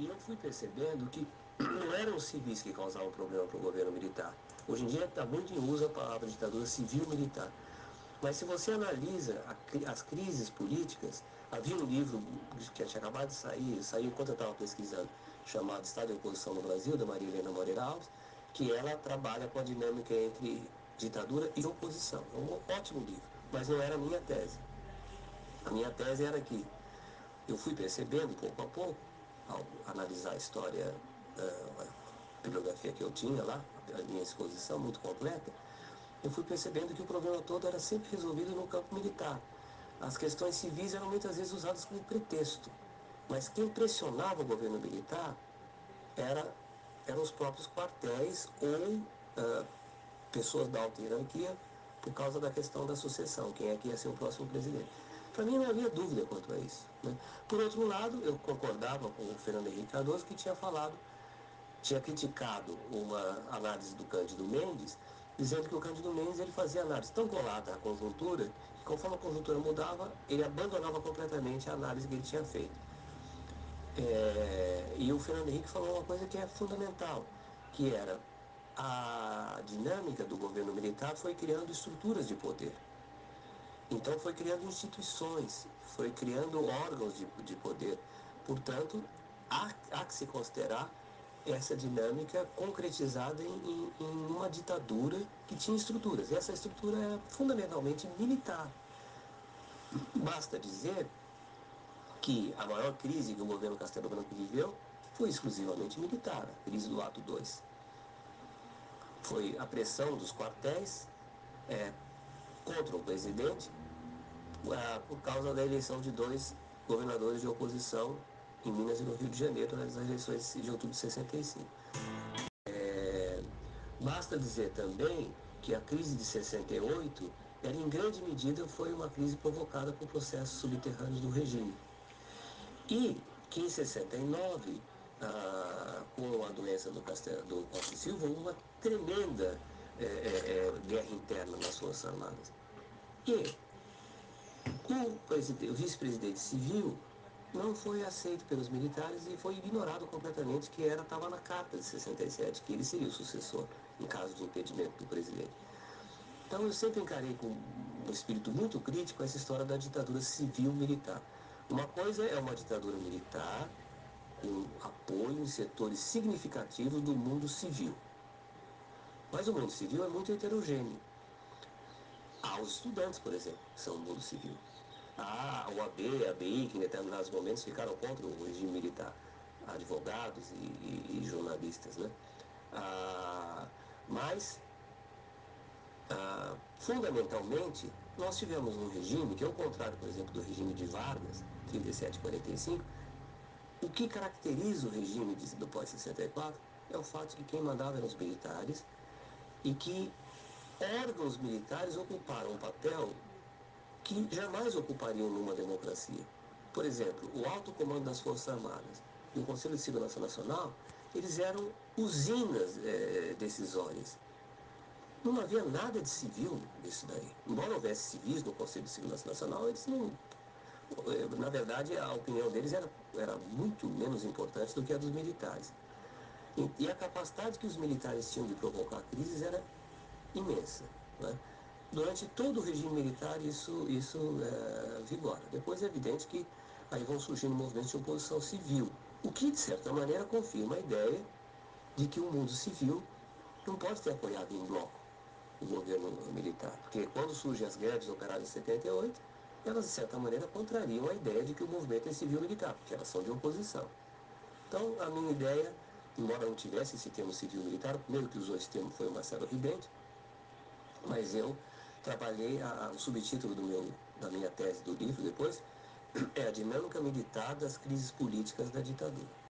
E eu fui percebendo que não eram os civis que causavam problema para o governo militar. Hoje em dia está muito em uso a palavra ditadura civil-militar. Mas se você analisa as crises políticas, havia um livro que tinha acabado de sair, saiu enquanto eu estava pesquisando, chamado Estado e Oposição no Brasil, da Maria Helena Moreira Alves, que ela trabalha com a dinâmica entre ditadura e oposição. É um ótimo livro, mas não era a minha tese. A minha tese era que eu fui percebendo, pouco a pouco, ao analisar a história, a bibliografia que eu tinha lá, a minha exposição muito completa, eu fui percebendo que o problema todo era sempre resolvido no campo militar. As questões civis eram muitas vezes usadas como pretexto, mas quem pressionava o governo militar eram os próprios quartéis ou pessoas da alta hierarquia por causa da questão da sucessão, quem é que ia ser o próximo presidente. Para mim não havia dúvida quanto a isso, né? Por outro lado, eu concordava com o Fernando Henrique Cardoso, que tinha criticado uma análise do Cândido Mendes, dizendo que o Cândido Mendes ele fazia análise tão colada à conjuntura, que conforme a conjuntura mudava, ele abandonava completamente a análise que ele tinha feito. E o Fernando Henrique falou uma coisa que é fundamental, que era a dinâmica do governo militar foi criando estruturas de poder. Então foi criando instituições, foi criando órgãos de poder. Portanto, há que se considerar essa dinâmica concretizada em uma ditadura que tinha estruturas. E essa estrutura é fundamentalmente militar. Basta dizer que a maior crise que o governo Castelo Branco viveu foi exclusivamente militar, a crise do ato 2. Foi a pressão dos quartéis contra o presidente por causa da eleição de dois governadores de oposição em Minas e no Rio de Janeiro, nas eleições de outubro de 65. Basta dizer também que a crise de 68, ela em grande medida foi uma crise provocada por processos subterrâneos do regime. E que em 69, com a doença do Costa e Silva, houve uma tremenda guerra interna nas Forças Armadas. E o vice-presidente civil não foi aceito pelos militares e foi ignorado completamente que estava na carta de 67, que ele seria o sucessor em caso de impedimento do presidente. Então eu sempre encarei com um espírito muito crítico essa história da ditadura civil-militar. Uma coisa é uma ditadura militar com apoio em setores significativos do mundo civil. Mas o mundo civil é muito heterogêneo. Há os estudantes, por exemplo, que são do mundo civil. Há a OAB, a ABI, que em determinados momentos ficaram contra o regime militar. Advogados e jornalistas, né? Mas fundamentalmente, nós tivemos um regime que, ao contrário, por exemplo, do regime de Vargas, 37 e 45, o que caracteriza o regime do pós-64 é o fato de que quem mandava eram os militares e que órgãos militares ocuparam um papel que jamais ocupariam numa democracia. Por exemplo, o alto comando das Forças Armadas e o Conselho de Segurança Nacional, eles eram usinas decisórias. Não havia nada de civil nisso daí. Embora houvesse civis no Conselho de Segurança Nacional, eles não... Na verdade, a opinião deles era muito menos importante do que a dos militares. E a capacidade que os militares tinham de provocar crises era imensa, né? Durante todo o regime militar isso vigora. Depois é evidente que aí vão surgindo movimentos de oposição civil, o que de certa maneira confirma a ideia de que o mundo civil não pode ter apoiado em bloco o governo militar, porque quando surgem as greves operárias em 78, elas de certa maneira contrariam a ideia de que o movimento é civil-militar, porque elas são de oposição. Então a minha ideia, embora não tivesse esse termo civil-militar, o primeiro que usou esse termo foi o Marcelo Ribente, mas eu trabalhei, o subtítulo da minha tese do livro depois, é a dinâmica militar das crises políticas da ditadura.